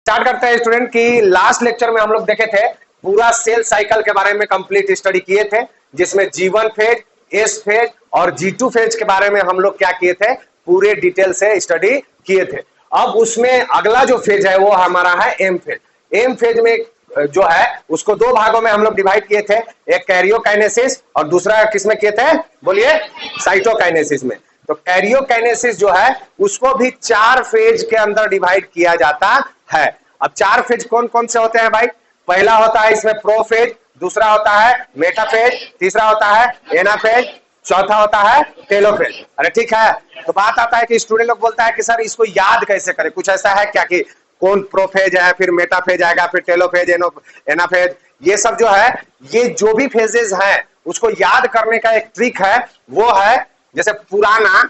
Start करते हैं student की लास्ट लेक्चर में हम लोग देखे थे पूरा सेल साइकिल के बारे में कंप्लीट स्टडी किए थे, जिसमें G1 फेज, एस फेज और G2 फेज के बारे में हम लोग क्या किए थे, पूरे डिटेल से स्टडी किए थे। अब उसमें अगला जो फेज है वो हमारा है एम फेज। एम फेज में जो है उसको दो भागों में हम लोग डिवाइड किए थे, एक कैरियोकाइनेसिस और दूसरा किसमें किए थे, बोलिए, साइटोकाइनेसिस में। तो कैरियोकाइनेसिस जो है उसको भी 4 फेज के अंदर डिवाइड किया जाता है। अब 4 फेज कौन कौन से होते हैं भाई? पहला होता है इसमें प्रोफेज, दूसरा होता है मेटाफेज, तीसरा होता है एनाफेज, चौथा होता है टेलोफेज। अरे ठीक है, तो बात आता है कि स्टूडेंट लोग बोलता है कि सर इसको याद कैसे करें, कुछ ऐसा है क्या कि कौन प्रोफेज है, फिर मेटाफेज आएगा, फिर टेलोफेज, एनाफेज, ये सब जो है, ये जो भी फेजेस हैं उसको याद करने का एक ट्रिक है, वो है जैसे पुराना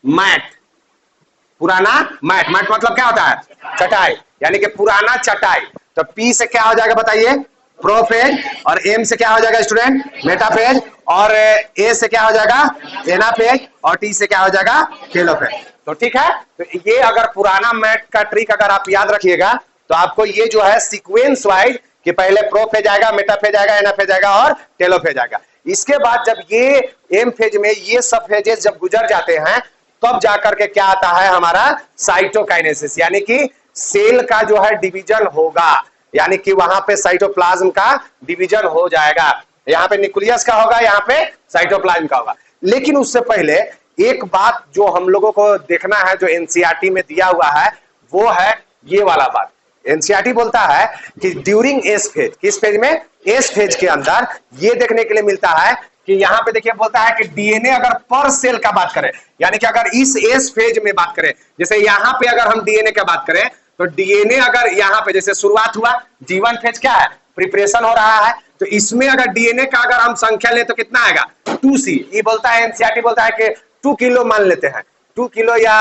मैट। पुराना मैट, मैट मतलब क्या होता है, चटाई, यानी कि पुराना चटाई। तो पी से क्या हो जाएगा बताइए, प्रोफेज, और एम से क्या हो जाएगा स्टूडेंट, मेटाफेज, और ए से क्या हो जाएगा, एनाफेज, और टी से क्या हो जाएगा, टेलोफेज। तो ठीक है, तो ये अगर पुराना मैट का ट्रिक अगर आप याद रखिएगा तो आपको ये जो है सीक्वेंस वाइज कि पहले प्रोफेज आएगा, मेटाफेज आएगा, एनाफेज आएगा और टेलोफेज आएगा। इसके बाद जब ये एम फेज में ये सब फेजेस जब गुजर जाते हैं तब जाकर के क्या आता है हमारा साइटोकाइनेसिस, यानी कि सेल का जो है डिवीजन होगा, यानी कि वहां पे साइटोप्लाज्म का डिवीजन हो जाएगा। यहाँ पे न्यूक्लियस का होगा, यहाँ पे साइटोप्लाज्म का होगा। लेकिन उससे पहले एक बात जो हम लोगों को देखना है, जो एनसीईआरटी में दिया हुआ है, वो है ये वाला बात। एनसीईआरटी बोलता है कि ड्यूरिंग एस फेज, किस फेज में, एस फेज के अंदर ये देखने के लिए मिलता है कि यहाँ पे देखिए बोलता है कि डीएनए अगर पर सेल का बात करें, यानी कि अगर इस एस फेज में बात करें, जैसे यहाँ पे अगर हम डीएनए का बात करें तो डीएनए अगर यहाँ पे जैसे शुरुआत हुआ, G1 फेज क्या है, प्रिपरेशन हो रहा है, तो इसमें अगर डीएनए का अगर हम संख्या ले तो कितना आएगा, 2C। ये बोलता है एनसीईआरटी बोलता है कि 2 किलो मान लेते हैं, 2 किलो या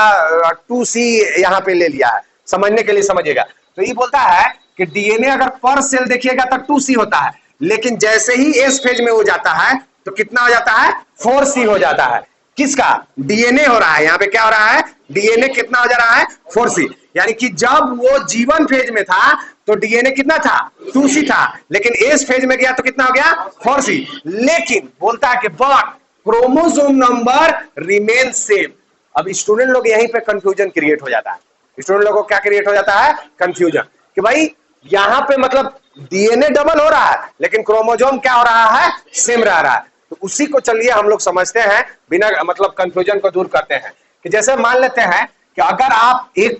2C यहाँ पे ले लिया है, समझने के लिए समझिएगा। तो ये बोलता है कि डीएनए अगर पर सेल देखिएगा तो 2C होता है, लेकिन जैसे ही एस फेज में हो जाता है तो कितना हो जाता है, 4C हो जाता है। किसका, डीएनए हो रहा है, यहाँ पे क्या हो रहा है, डीएनए कितना हो जा रहा है, 4C। यानी कि जब वो G1 फेज में था तो डीएनए कितना था, 2C था, लेकिन एस फेज में गया तो कितना हो गया, 4C। लेकिन बोलता है कि but chromosome number remain same. अब स्टूडेंट लोग यहीं पे कंफ्यूजन क्रिएट हो जाता है, स्टूडेंट लोगों को क्या क्रिएट हो जाता है, कंफ्यूजन, कि भाई यहाँ पे मतलब डीएनए डबल हो रहा है लेकिन क्रोमोसोम क्या हो रहा है, सेम रह रहा है। तो उसी को चलिए हम लोग समझते हैं, बिना मतलब कंफ्यूजन को दूर करते हैं। कि जैसे मान लेते हैं कि अगर आप एक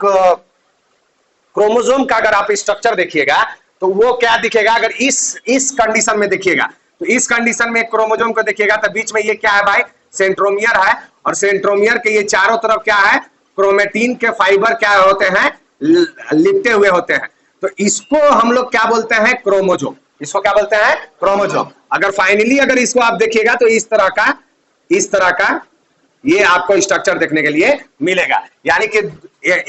क्रोमोसोम का अगर आप स्ट्रक्चर देखिएगा तो वो क्या दिखेगा, अगर इस कंडीशन में देखिएगा तो इस कंडीशन में क्रोमोसोम को देखिएगा तो बीच में ये क्या है भाई, सेंट्रोमियर है, और सेंट्रोमियर के ये चारों तरफ क्या है, क्रोमेटिन के फाइबर क्या होते हैं, लिपटे हुए होते हैं। तो इसको हम लोग क्या बोलते हैं, क्रोमोसोम। इसको क्या बोलते हैं, क्रोमोसोम। अगर फाइनली अगर इसको आप देखिएगा तो इस तरह का ये आपको स्ट्रक्चर देखने के लिए मिलेगा, यानी कि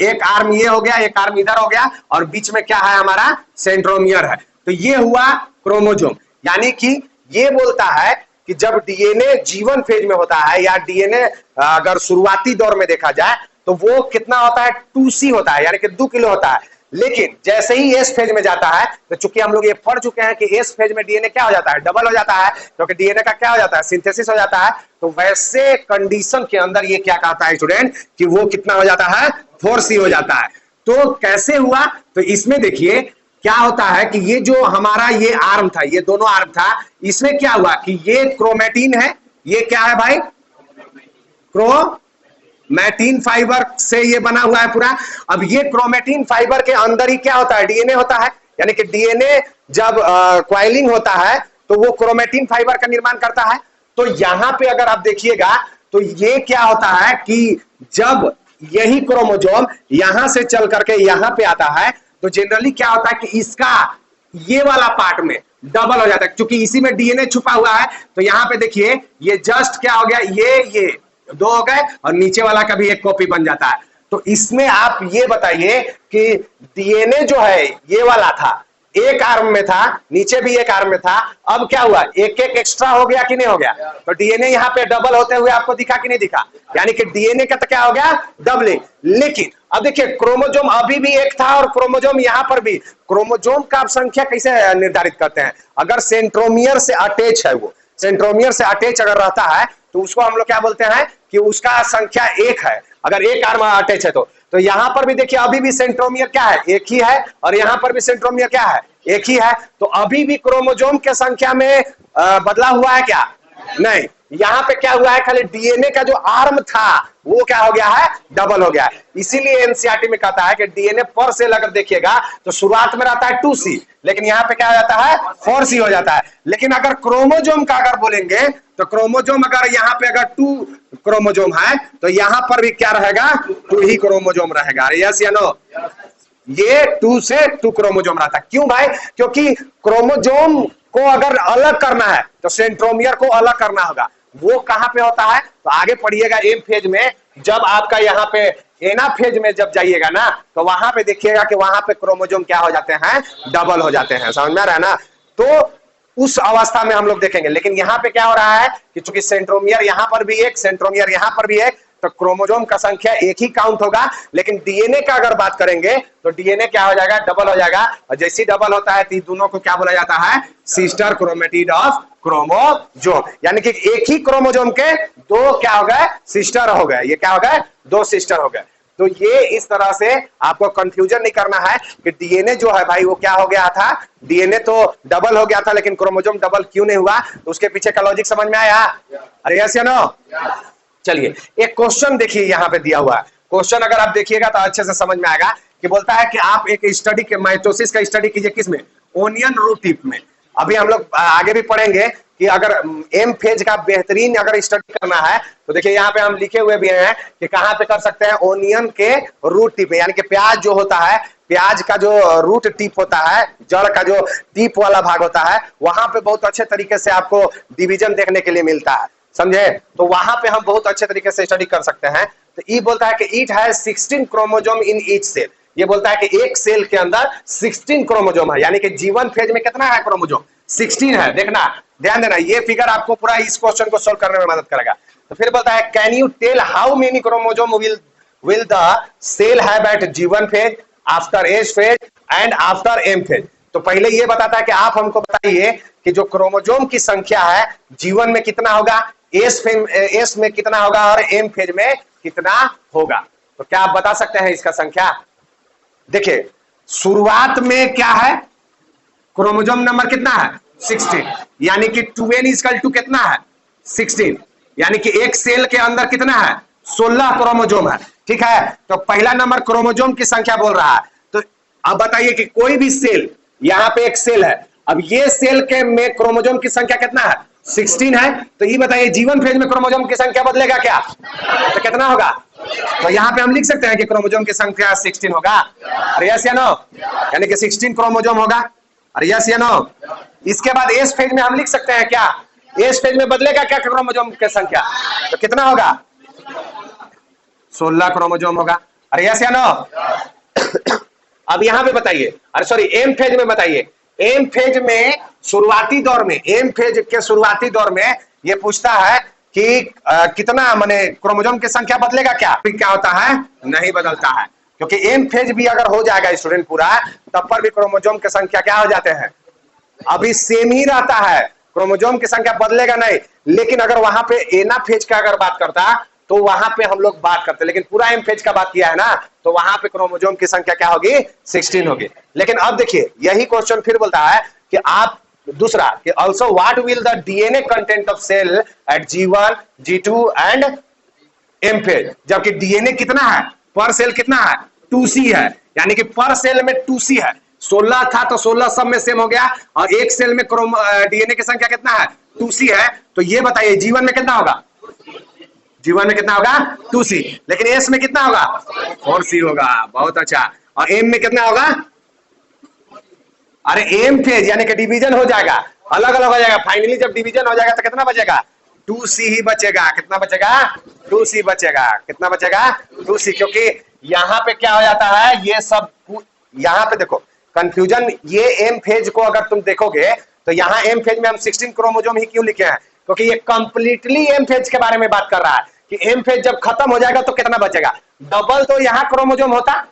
एक आर्म ये हो गया, एक आर्म इधर हो गया, और बीच में क्या है हमारा, सेंट्रोमियर है। तो ये हुआ क्रोमोसोम। यानी कि ये बोलता है कि जब डीएनए G1 फेज में होता है, या डीएनए अगर शुरुआती दौर में देखा जाए तो वो कितना होता है, 2C होता है, यानी कि 2 किलो होता है। लेकिन जैसे ही एस फेज में जाता है तो चूंकि हम लोग ये पढ़ चुके हैं कि एस फेज में डीएनए क्या हो जाता है, डबल हो जाता है, क्योंकि डीएनए का क्या हो जाता है, सिंथेसिस हो जाता है। तो वैसे कंडीशन के अंदर ये क्या कहता है स्टूडेंट, कि वो कितना हो जाता है, 4C हो जाता है। तो कैसे हुआ, तो इसमें देखिए क्या होता है कि ये जो हमारा ये आर्म था, ये दोनों आर्म था, इसमें क्या हुआ कि ये क्रोमेटिन है, ये क्या है भाई, क्रोमेटिन फाइबर से ये बना हुआ है पूरा। अब ये क्रोमेटिन फाइबर के अंदर ही क्या होता है, डीएनए होता है, यानी कि डीएनए जब क्वाइलिंग होता है तो वो क्रोमेटिन फाइबर का निर्माण करता है। तो यहां पे अगर आप देखिएगा तो ये क्या होता है कि जब यही क्रोमोसोम यहां से चल करके यहां पे आता है तो जनरली क्या होता है कि इसका ये वाला पार्ट में डबल हो जाता है, क्योंकि इसी में डीएनए छुपा हुआ है। तो यहाँ पे देखिए ये जस्ट क्या हो गया, ये 2 हो गए, और नीचे वाला का भी एक कॉपी बन जाता है। तो इसमें आप ये बताइए कि डीएनए जो है ये वाला था, एक आर्म में था, नीचे भी एक आर्म में था, अब क्या हुआ, एक एक एक्स्ट्रा हो गया कि नहीं हो गया? तो डीएनए यहाँ पे डबल होते हुए आपको दिखा कि नहीं दिखा? यानी कि डीएनए का तो क्या हो गया, डबलिंग। लेकिन अब देखिए क्रोमोजोम अभी भी एक था और क्रोमोजोम यहां पर भी, क्रोमोजोम का आप संख्या कैसे निर्धारित करते हैं? अगर सेंट्रोमियर से अटैच है, वो सेंट्रोमियर से अटैच अगर रहता है तो उसको हम लोग क्या बोलते हैं कि उसका संख्या एक है, अगर एक आर्म अटैच है तो यहां पर भी देखिए अभी भी सेंट्रोमियर क्या है, एक ही है, और यहां पर भी सेंट्रोमियर क्या है, एक ही है। तो अभी भी क्रोमोजोम के संख्या में बदलाव हुआ है क्या? नहीं। यहां पे क्या हुआ है, खाली डीएनए का जो आर्म था वो क्या हो गया है, डबल हो गया है। इसीलिए एनसीईआरटी में कहता है कि डीएनए पर सेल अगर देखिएगा तो शुरुआत में रहता है 2C, लेकिन यहां पे क्या हो जाता है, 4C हो जाता है। लेकिन अगर क्रोमोजोम का अगर बोलेंगे तो क्रोमोजोम अगर यहाँ पे अगर 2 क्रोमोजोम है तो यहां पर भी क्या रहेगा, 2 ही क्रोमोजोम रहेगा। यस या नो? ये 2 से 2 क्रोमोजोम रहता है। क्यों भाई? क्योंकि क्रोमोजोम को अगर अलग करना है तो सेंट्रोमियर को अलग करना होगा। वो कहां पे होता है, तो आगे पढ़िएगा एम फेज में, जब आपका यहाँ पे एना फेज में जब जाइएगा ना तो वहां पे देखिएगा कि वहां पे क्रोमोजोम क्या हो जाते हैं, डबल हो जाते हैं। समझ में आ रहा है ना? तो उस अवस्था में हम लोग देखेंगे। लेकिन यहाँ पे क्या हो रहा है कि चूंकि सेंट्रोमियर यहाँ पर भी एक, सेंट्रोमियर यहाँ पर भी एक, तो क्रोमोजोम का संख्या एक ही काउंट होगा। लेकिन डीएनए का अगर बात करेंगे तो डीएनए क्या हो जाएगा, डबल हो जाएगा। और जैसे डबल होता है तो दोनों को क्या बोला जाता है, सिस्टर क्रोमेटिड ऑफ क्रोमोजोम। यानी कि एक ही क्रोमोजोम के दो क्या हो गए, सिस्टर हो गए। ये क्या हो गए, दो सिस्टर हो गए। तो ये इस तरह से आपको कंफ्यूजन नहीं करना है कि डीएनए जो है भाई वो क्या हो गया था, डीएनए तो डबल हो गया था लेकिन क्रोमोजोम डबल क्यों नहीं हुआ, तो उसके पीछे का लॉजिक समझ में आया? अरे यस या नो? चलिए एक क्वेश्चन देखिए यहाँ पे दिया हुआ है। क्वेश्चन अगर आप देखिएगा तो अच्छे से समझ में आएगा कि बोलता है कि आप एक स्टडी के माइटोसिस का स्टडी कीजिए, किसमें, ओनियन रूट टिप में। अभी हम लोग आगे भी पढ़ेंगे कि अगर एम फेज का बेहतरीन अगर स्टडी करना है तो देखिए यहाँ पे हम लिखे हुए भी हैं कि कहाँ पे कर सकते हैं, ओनियन के रूट टिप में। यानी कि प्याज जो होता है, प्याज का जो रूट टिप होता है, जड़ का जो टिप वाला भाग होता है, वहां पे बहुत अच्छे तरीके से आपको डिवीजन देखने के लिए मिलता है। समझे? तो वहां पे हम बहुत अच्छे तरीके से स्टडी कर सकते हैं। तो ये बोलता है कि it has 16 chromosome in each cell. ये बोलता है कि एक सेल के अंदर 16 क्रोमोजोम है। यानी कि जीवन फेज में कितना है क्रोमोजोम, 16 है। देखना, ध्यान देना, ये फिगर आपको पूरा इस क्वेश्चन को सोल्व करने में मदद करेगा। तो फिर बोलता है can you tell how many chromosome will the cell have at G one phase, after S phase and after M phase. तो पहले ये बताता है कि आप हमको बताइए कि जो क्रोमोजोम की संख्या है जीवन में कितना होगा, एस में कितना होगा और एम फेज में कितना होगा। तो क्या आप बता सकते हैं इसका संख्या? देखिए शुरुआत में क्या है, क्रोमोजोम नंबर कितना है, 16। यानी कि 2n इक्वल टू कितना है, 16। यानी कि एक सेल के अंदर कितना है, 16 क्रोमोजोम है। ठीक है, तो पहला नंबर क्रोमोजोम की संख्या बोल रहा है। तो अब बताइए कि कोई भी सेल, यहां पे एक सेल है, अब ये सेल के में क्रोमोजोम की संख्या कितना है, 16 है। तो ये बताइए जीवन फेज में क्रोमोजोम की संख्या बदलेगा क्या, तो कितना होगा? तो यहाँ पे हम लिख सकते हैं कि क्रोमोजोम की संख्या 16 होगा। अरे यस या नो? यानी कि 16 क्रोमोजोम होगा। अरे यस या नो? इसके बाद एस फेज में हम लिख सकते हैं क्या, एस फेज में बदलेगा क्या क्रोमोजोम की संख्या, तो कितना होगा, 16 क्रोमोजोम होगा। अरे यस या नो? अब यहां पे बताइए, अरे सॉरी एम फेज में बताइए। एम फेज में शुरुआती दौर में, एम फेज के शुरुआती दौर में ये पूछता है कि कितना माने क्रोमोजोम की संख्या बदलेगा क्या, फिर क्या होता है, नहीं बदलता है। क्योंकि एम फेज भी अगर हो जाएगा स्टूडेंट पूरा, तब पर भी क्रोमोजोम की संख्या क्या हो जाते हैं, अभी सेम ही रहता है, क्रोमोजोम की संख्या बदलेगा नहीं। लेकिन अगर वहां पे एना फेज का अगर बात करता तो वहां पे हम लोग बात करते, लेकिन पूरा एम फेज का बात किया है ना, तो वहां पे क्रोमोजोम की संख्या क्या होगी, 16 होगी। लेकिन अब देखिए यही क्वेश्चन फिर बोलता है कि आप दूसरा कि also what will the DNA content of cell at G1, G2 and M phase. जबकि डीएनए कितना है पर सेल, कितना है, 2C है। यानी कि पर सेल में 2C है। 16 था तो 16 सब में सेम हो गया, और एक सेल में डीएनए की संख्या कितना है, 2C है। तो ये बताइए जीवन में कितना होगा, जीवन में कितना होगा, 2C। लेकिन एस में कितना होगा, 4C होगा। बहुत अच्छा। और एम में कितना होगा, अरे एम फेज यानी कि डिवीजन हो जाएगा, अलग अलग हो जाएगा। फाइनली जब डिवीजन हो जाएगा तो कितना बचेगा, 2C ही बचेगा। कितना बचेगा, 2C बचेगा। कितना बचेगा, 2C। क्योंकि यहाँ पे क्या हो जाता है, ये सब यहाँ पे देखो, कंफ्यूजन ये एम फेज को अगर तुम देखोगे तो यहाँ एम फेज में हम 16 क्रोमोजोम ही क्यों लिखे हैं, क्योंकि ये कंप्लीटली एम फेज के बारे में बात कर रहा है कि एम फेज जब खत्म हो जाएगा तो कितना बचेगा। डबल तो यहाँ क्रोमोजोम होता,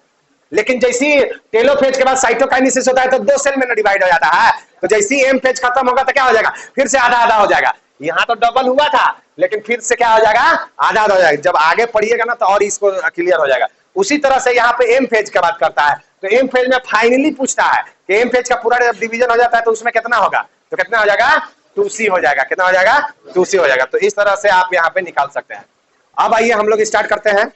लेकिन जैसी टेलोफेज के बाद साइटोकाइनेसिस होता है तो 2 सेल में डिवाइड हो जाता है, तो जैसी एम फेज खत्म होगा तो क्या हो जाएगा, फिर से आधा आधा हो जाएगा। यहाँ तो डबल हुआ था लेकिन फिर से क्या हो जाएगा, आधा आधा हो जाएगा। जब आगे पढ़िएगा ना तो और इसको क्लियर हो जाएगा। उसी तरह से यहाँ पे एम फेज की बात करता है, तो एम फेज में फाइनली पूछता है कि एम फेज का पूरा जब डिवीजन हो जाता है तो उसमें कितना होगा, तो कितना हो जाएगा, 2C हो जाएगा। कितना हो जाएगा, 2C हो जाएगा। तो इस तरह से आप यहाँ पे निकाल सकते हैं। अब आइए हम लोग स्टार्ट करते हैं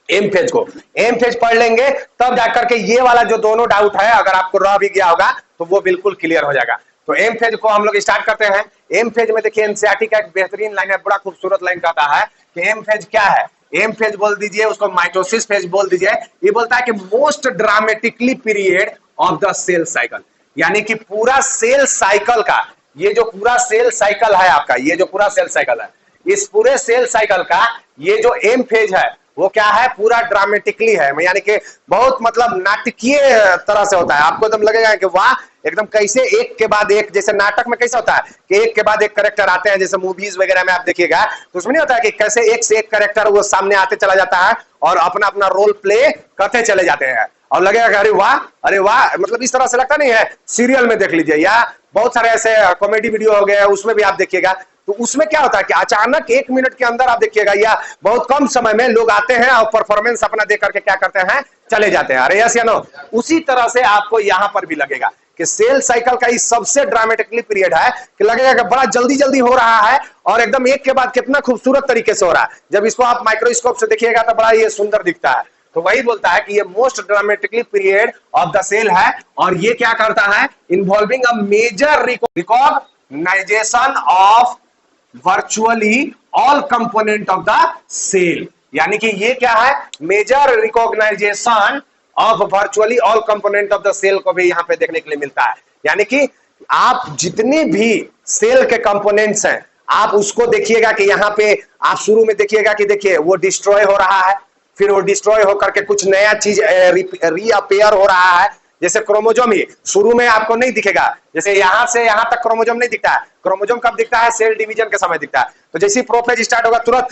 एम फेज को। एम फेज पढ़ लेंगे तब जाकर के ये वाला जो दोनों डाउट है अगर आपको रह भी गया होगा तो वो बिल्कुल क्लियर हो जाएगा। तो एम फेज को हम लोग स्टार्ट करते हैं। एम फेज में देखिए एनसीईआरटी का एक बेहतरीन लाइन है, बड़ा खूबसूरत लाइन कहता है कि एम फेज क्या है। एम फेज बोल दीजिए, उसको माइटोसिस फेज बोल दीजिए। ये बोलता है कि most dramatically period of the cell cycle, यानी कि पूरा सेल साइकिल का, ये जो पूरा सेल साइकिल है आपका, ये जो पूरा सेल साइकिल है, इस पूरे सेल साइकिल का ये जो एम फेज है वो क्या है, पूरा ड्रामेटिकली है, यानी कि बहुत मतलब नाटकीय तरह से होता है। आपको एकदम लगेगा कि वाह, एकदम कैसे एक के बाद एक, जैसे नाटक में कैसे होता है कि एक के बाद एक कैरेक्टर आते हैं, जैसे मूवीज वगैरह में आप देखिएगा तो उसमें नहीं होता है कि कैसे एक से एक कैरेक्टर वो सामने आते चला जाता है और अपना अपना रोल प्ले करते चले जाते हैं और लगेगा कि अरे वाह, मतलब इस तरह से लगता नहीं है। सीरियल में देख लीजिए या बहुत सारे ऐसे कॉमेडी वीडियो हो गए उसमें भी आप देखिएगा, तो उसमें क्या होता है कि अचानक 1 मिनट के अंदर आप देखिएगा या बहुत कम समय में लोग आते हैं और परफॉर्मेंस अपना देख करके क्या करते हैं, चले जाते हैं। अरे यस या नो, उसी तरह से आपको यहां पर भी लगेगा कि सेल साइकिल का इस सबसे ड्रामेटिकली पीरियड है कि लगेगा कि बड़ा जल्दी जल्दी हो रहा है और एकदम एक के बाद कितना खूबसूरत तरीके से हो रहा है। जब इसको आप माइक्रोस्कोप से देखिएगा तो बड़ा ये सुंदर दिखता है। तो वही बोलता है कि ये most dramatically period of the cell है और ये क्या करता है, involving a major recognization of virtually all component of the cell, यानी कि ये क्या है, major recognization of virtually all component of the cell को भी यहां पे देखने के लिए मिलता है। यानी कि आप जितने भी सेल के कंपोनेंट्स हैं आप उसको देखिएगा कि यहां पे आप शुरू में देखिएगा कि देखिए वो डिस्ट्रॉय हो रहा है, फिर वो डिस्ट्रॉय होकर के कुछ नया चीज रीअपेयर हो रहा है। जैसे क्रोमोजोम ही शुरू में आपको नहीं दिखेगा, जैसे यहां से यहां तक क्रोमोजोम नहीं दिखता है। क्रोमोजोम कब दिखता है, सेल डिवीजन के समय दिखता है। तो जैसे प्रोफेज स्टार्ट होगा तुरंत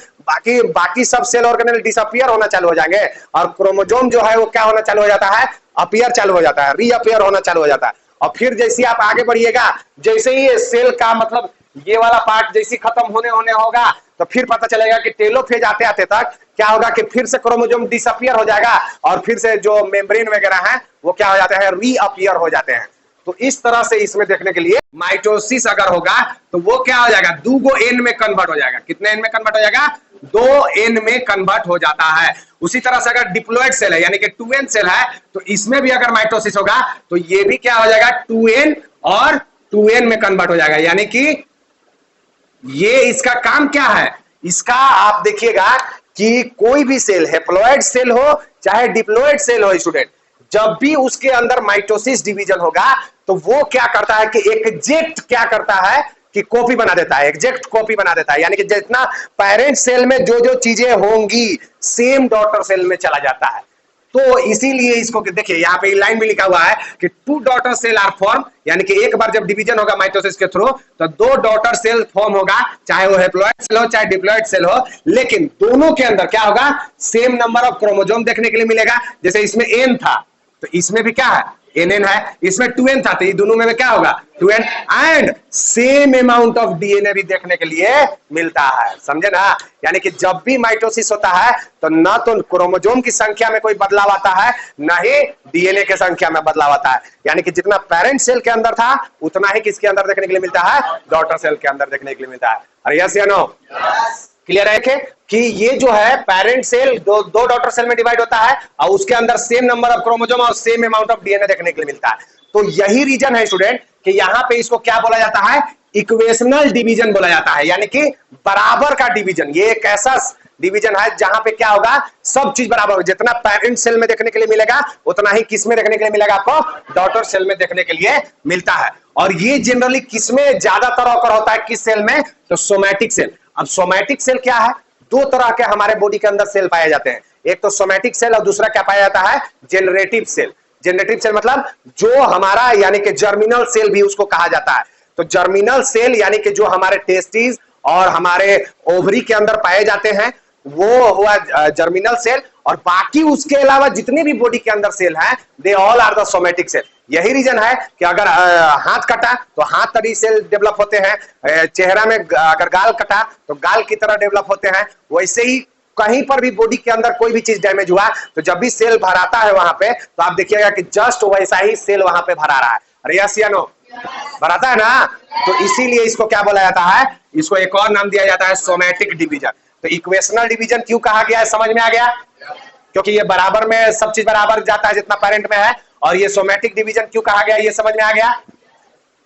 बाकी सब सेल ऑर्गेनेल डिसअपियर होना चालू हो जाएंगे और क्रोमोजोम जो है वो क्या होना चालू हो जाता है, अपीयर चालू हो जाता है, रीअपियर होना चालू हो जाता है। और फिर जैसे आप आगे बढ़िएगा, जैसे ही सेल का मतलब ये वाला पार्ट जैसे खत्म होने होगा तो फिर पता चलेगा कि टेलोफेज आते आते तक क्या होगा कि फिर से क्रोमोजोम डिसअपियर हो जाएगा और फिर से जो मेम्ब्रेन वगैरह है वो क्या हो जाते हैं, रीअपियर हो जाते हैं। तो इस तरह से इसमें देखने के लिए माइटोसिस अगर होगा तो वो क्या हो जाएगा, 2 N में कन्वर्ट हो जाएगा। कितने N में कन्वर्ट हो जाएगा, 2 N में कन्वर्ट हो जाता है। उसी तरह से अगर डिप्लॉयड सेल है यानी कि 2N सेल है तो इसमें भी अगर माइटोसिस होगा तो ये भी क्या हो जाएगा, 2N और 2N में कन्वर्ट हो जाएगा। यानी कि ये इसका काम क्या है, इसका आप देखिएगा कि कोई भी सेल, हैप्लॉयड सेल हो चाहे डिप्लॉयड सेल हो स्टूडेंट, जब भी उसके अंदर माइटोसिस डिवीजन होगा तो वो क्या करता है कि एग्जैक्ट क्या करता है कि कॉपी बना देता है, एग्जैक्ट कॉपी बना देता है। यानी कि जितना पेरेंट सेल में जो जो चीजें होंगी सेम डॉटर सेल में चला जाता है। तो इसीलिए इसको देखिए यहाँ पे लाइन भी लिखा हुआ है कि 2 डॉटर सेल आर फॉर्म, यानी कि एक बार जब डिवीजन होगा माइटोसिस के थ्रू तो 2 डॉटर सेल फॉर्म होगा, चाहे वो हैप्लॉयड सेल हो चाहे डिप्लॉयड सेल हो, लेकिन दोनों के अंदर क्या होगा, सेम नंबर ऑफ क्रोमोसोम देखने के लिए मिलेगा। जैसे इसमें N था तो इसमें भी क्या है, NN है, इसमें 2N था तो ये दोनों में क्या होगा, 2N, and same amount of DNA भी देखने के लिए मिलता है। समझे ना, यानी कि जब भी माइटोसिस होता है तो ना तो क्रोमोसोम की संख्या में कोई बदलाव आता है ना ही DNA के संख्या में बदलाव आता है। यानी कि जितना पेरेंट सेल के अंदर था उतना ही किसके अंदर देखने के लिए मिलता है, डॉटर सेल के अंदर देखने के लिए मिलता है। अरे यस या नो, क्लियर है कि ये जो है पेरेंट सेल दो डॉटर सेल में डिवाइड होता है और उसके अंदर सेम नंबर ऑफ क्रोमोसोम और सेम अमाउंट ऑफ DNA देखने के लिए मिलता है। तो यही रीजन है स्टूडेंट कि यहां पे इसको क्या बोला जाता है, इक्वेशनल डिवीजन बोला जाता है, यानी कि बराबर का डिवीजन। ये एक ऐसा डिवीजन है जहां पे क्या होगा, सब चीज बराबर होगा। जितना पेरेंट सेल में देखने के लिए मिलेगा उतना ही किस में देखने के लिए मिलेगा, आपको डॉटर सेल में देखने के लिए मिलता है। और ये जनरली किसमें ज्यादातर ऑकर होता है, किस सेल में, तो सोमैटिक सेल। अब सोमैटिक सेल क्या है, 2 तरह के हमारे बॉडी के अंदर सेल पाए जाते हैं, एक तो सोमैटिक सेल और दूसरा क्या पाया जाता है, जेनरेटिव सेल। जेनरेटिव सेल मतलब जो हमारा यानी कि जर्मिनल सेल भी उसको कहा जाता है। तो जर्मिनल सेल यानी कि जो हमारे टेस्टिस और हमारे ओवरी के अंदर पाए जाते हैं वो हुआ जर्मिनल सेल, और बाकी उसके अलावा जितने भी बॉडी के अंदर सेल हैं they all are the somatic cell. यही रीजन है कि अगर हाथ कटा तो हाथ तरी सेल डेवलप होते हैं, चेहरा में अगर गाल कटा तो गाल की तरह डेवलप होते हैं। वैसे ही कहीं पर भी बॉडी के अंदर कोई भी चीज डैमेज हुआ तो जब भी सेल भराता है वहां पे तो आप देखिएगा कि जस्ट वैसा ही सेल वहां पे भरा रहा है। अरे यस या नो, भराता है ना। तो इसीलिए इसको क्या बोला जाता है, इसको एक और नाम दिया जाता है सोमैटिक डिवीजन। तो इक्वेशनल डिवीजन क्यों कहा गया है, समझ में आ गया? क्योंकि ये बराबर में सब चीज बराबर जाता है जितना पेरेंट में है। और ये सोमैटिक डिवीजन क्यों कहा गया, ये समझ में आ गया?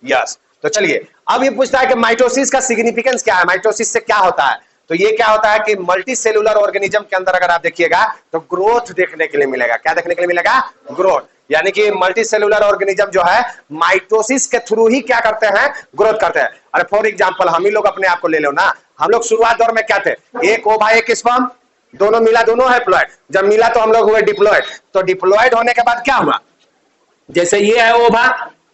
यस। तो चलिए अब ये पूछता है कि माइटोसिस का सिग्निफिकेंस क्या है, माइटोसिस से क्या होता है। तो ये क्या होता है कि मल्टी सेलुलर ऑर्गेनिज्म के अंदर अगर आप देखिएगा तो ग्रोथ देखने के लिए मिलेगा। क्या देखने के लिए मिलेगा? ग्रोथ। यानी कि मल्टी सेलुलर ऑर्गेनिज्म जो है माइटोसिस के थ्रू ही क्या करते हैं, ग्रोथ करते हैं। अरे फॉर एग्जांपल हम ही लोग अपने आप को ले लो ना, हम लोग शुरुआत दौर में क्या थे, एक ओवा एक स्पर्म, दोनों मिला दोनों हैप्लॉइड। जब मिला तो हम लोग हुए डिप्लॉइड। तो डिप्लॉइड होने के बाद क्या हुआ, जैसे ये है ओवा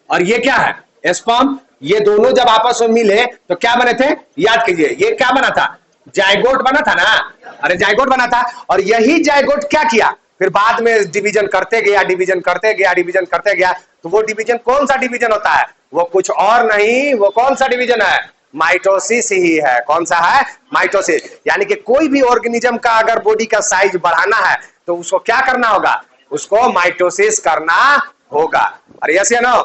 और ये क्या है स्पर्म, ये दोनों जब आपस में मिले तो क्या बने थे, याद कीजिए ये क्या बना था, जाइगोट बना था ना। अरे जाइगोट बना था, और यही जाइगोट क्या किया, फिर बाद में डिवीजन करते गया, डिवीजन करते गया, डिवीजन करते गया। तो वो डिवीजन कौन सा डिवीजन होता है, वो कुछ और नहीं, वो कौन सा डिवीजन है, माइटोसिस ही है। कौन सा है, माइटोसिस। यानी कि कोई भी ऑर्गेनिज्म का अगर बॉडी का साइज बढ़ाना है तो उसको क्या करना होगा, उसको माइटोसिस करना होगा। अरे यस या नो।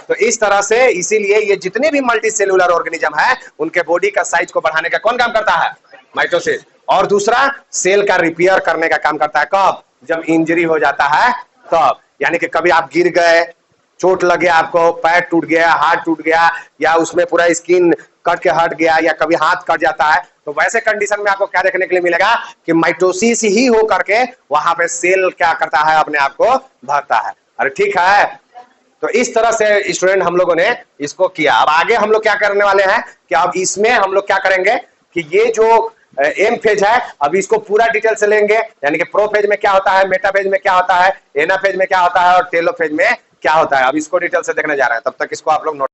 तो इस तरह से इसीलिए ये जितने भी मल्टी सेलुलर ऑर्गेनिज्म है उनके बॉडी का साइज को बढ़ाने का कौन काम करता है, माइटोसिस। और दूसरा सेल का रिपेयर करने का काम करता है, कब, जब इंजरी हो जाता है तब। यानी कि कभी आप गिर गए, चोट लग गया, आपको पैर टूट गया, हाथ टूट गया, या उसमें पूरा स्किन कट के हट गया, या कभी हाथ कट जाता है, तो वैसे कंडीशन में आपको क्या देखने के लिए मिलेगा कि माइटोसिस ही हो करके वहां पे सेल क्या करता है, अपने आप को भरता है। अरे ठीक है। तो इस तरह से स्टूडेंट हम लोगों ने इसको किया। अब आगे हम लोग क्या करने वाले हैं कि अब इसमें हम लोग क्या करेंगे कि ये जो एम फेज है अब इसको पूरा डिटेल से लेंगे, यानी कि प्रो फेज में क्या होता है, मेटा फेज में क्या होता है, एना फेज में क्या होता है और टेलो फेज में क्या होता है। अब इसको डिटेल से देखने जा रहे हैं, तब तक इसको आप लोग नोट